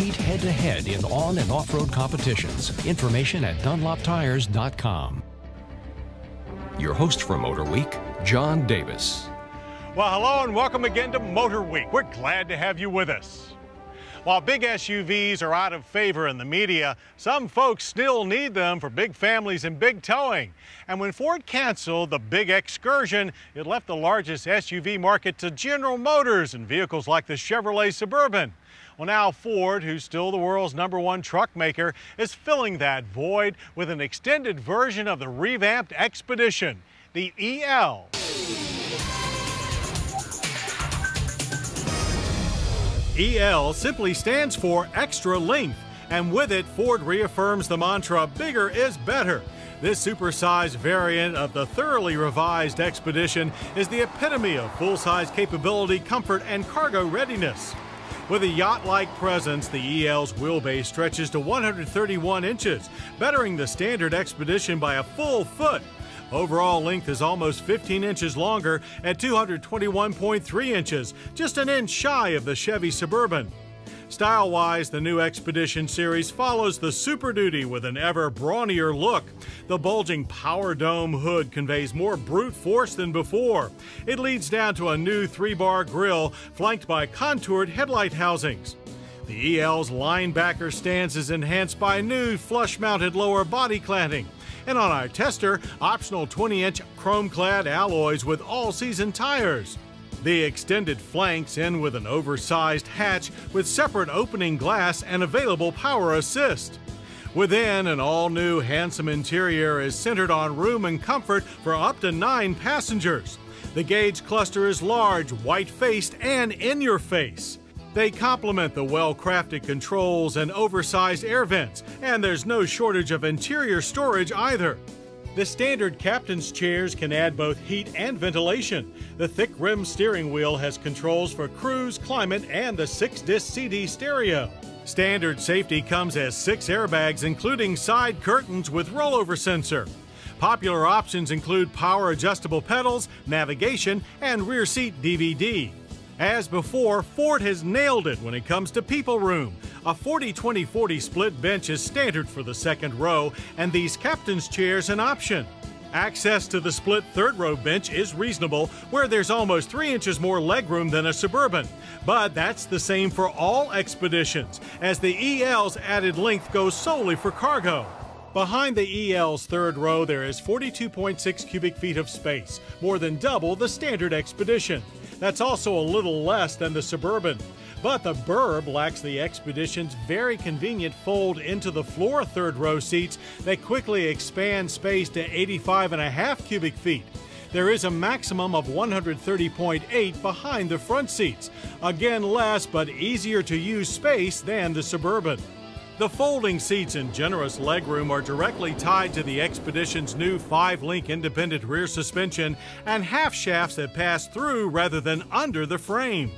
compete head-to-head in on- and off-road competitions. Information at DunlopTires.com. Your host for Motorweek, John Davis. Well, hello and welcome again to Motorweek. We're glad to have you with us. While big SUVs are out of favor in the media, some folks still need them for big families and big towing. And when Ford canceled the big Excursion, it left the largest SUV market to General Motors and vehicles like the Chevrolet Suburban. Well, now Ford, who's still the world's #1 truck maker, is filling that void with an extended version of the revamped Expedition, the EL. EL simply stands for extra length, and with it, Ford reaffirms the mantra, bigger is better. This supersized variant of the thoroughly revised Expedition is the epitome of full-size capability, comfort, and cargo readiness. With a yacht-like presence, the EL's wheelbase stretches to 131 inches, bettering the standard Expedition by a full foot. Overall length is almost 15 inches longer at 221.3 inches, just an inch shy of the Chevy Suburban. Style-wise, the new Expedition series follows the Super Duty with an ever brawnier look. The bulging Power Dome hood conveys more brute force than before. It leads down to a new 3-bar grille flanked by contoured headlight housings. The EL's linebacker stance is enhanced by new flush-mounted lower body cladding. And on our tester, optional 20-inch chrome-clad alloys with all-season tires. The extended flanks end with an oversized hatch with separate opening glass and available power assist. Within, an all-new handsome interior is centered on room and comfort for up to 9 passengers. The gauge cluster is large, white-faced, and in your face. They complement the well-crafted controls and oversized air vents, and there's no shortage of interior storage either. The standard captain's chairs can add both heat and ventilation. The thick-rimmed steering wheel has controls for cruise, climate, and the 6-disc CD stereo. Standard safety comes as 6 airbags, including side curtains with rollover sensor. Popular options include power-adjustable pedals, navigation, and rear seat DVD. As before, Ford has nailed it when it comes to people room. A 40-20-40 split bench is standard for the second row, and these captain's chairs an option. Access to the split third row bench is reasonable, where there's almost 3 inches more legroom than a Suburban. But that's the same for all Expeditions, as the EL's added length goes solely for cargo. Behind the EL's third row, there is 42.6 cubic feet of space, more than double the standard Expedition. That's also a little less than the Suburban. But the Burb lacks the Expedition's very convenient fold into the floor third row seats that quickly expand space to 85.5 cubic feet. There is a maximum of 130.8 behind the front seats. Again, less but easier to use space than the Suburban. The folding seats and generous legroom are directly tied to the Expedition's new 5-link independent rear suspension and half shafts that pass through rather than under the frame.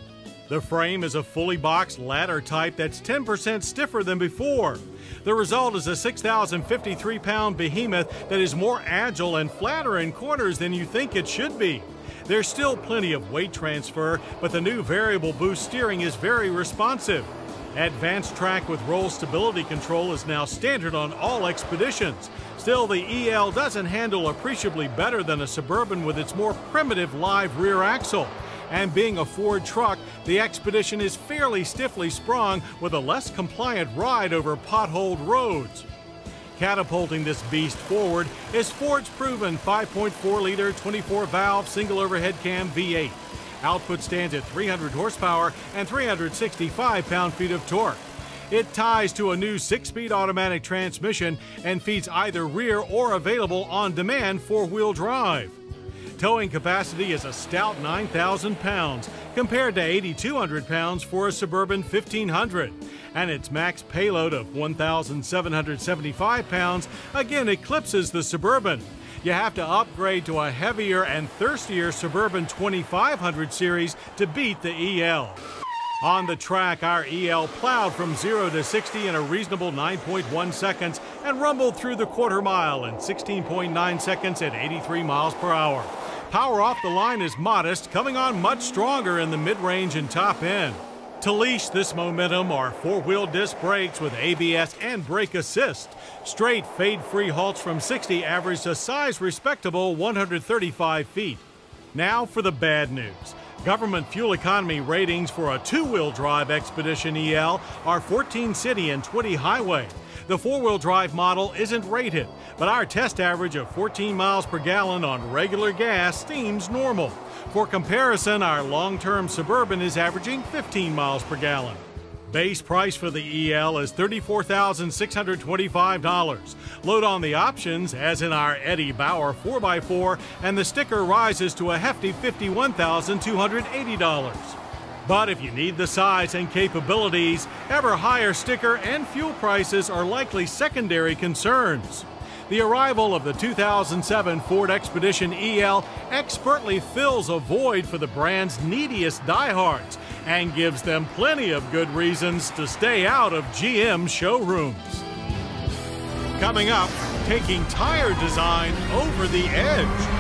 The frame is a fully boxed ladder type that's 10% stiffer than before. The result is a 6,053-pound behemoth that is more agile and flatter in corners than you think it should be. There's still plenty of weight transfer, but the new variable boost steering is very responsive. Advanced track with roll stability control is now standard on all Expeditions. Still, the EL doesn't handle appreciably better than a Suburban with its more primitive live rear axle. And being a Ford truck, the Expedition is fairly stiffly sprung with a less compliant ride over potholed roads. Catapulting this beast forward is Ford's proven 5.4-liter 24-valve single overhead cam V8. Output stands at 300 horsepower and 365 pound-feet of torque. It ties to a new 6-speed automatic transmission and feeds either rear or available on-demand 4-wheel drive. Towing capacity is a stout 9,000 pounds compared to 8,200 pounds for a Suburban 1500. And its max payload of 1,775 pounds again eclipses the Suburban. You have to upgrade to a heavier and thirstier Suburban 2500 series to beat the EL. On the track, our EL plowed from 0 to 60 in a reasonable 9.1 seconds and rumbled through the quarter mile in 16.9 seconds at 83 miles per hour. Power off the line is modest, coming on much stronger in the mid-range and top end. To leash this momentum are four-wheel disc brakes with ABS and brake assist. Straight, fade-free halts from 60 average a size respectable 135 feet. Now for the bad news. Government fuel economy ratings for a two-wheel drive Expedition EL are 14 city and 20 highway. The four-wheel drive model isn't rated, but our test average of 14 miles per gallon on regular gas seems normal. For comparison, our long-term Suburban is averaging 15 miles per gallon. Base price for the EL is $34,625. Load on the options, as in our Eddie Bauer 4x4, and the sticker rises to a hefty $51,280. But if you need the size and capabilities, ever higher sticker and fuel prices are likely secondary concerns. The arrival of the 2007 Ford Expedition EL expertly fills a void for the brand's neediest diehards and gives them plenty of good reasons to stay out of GM showrooms. Coming up, taking tire design over the edge.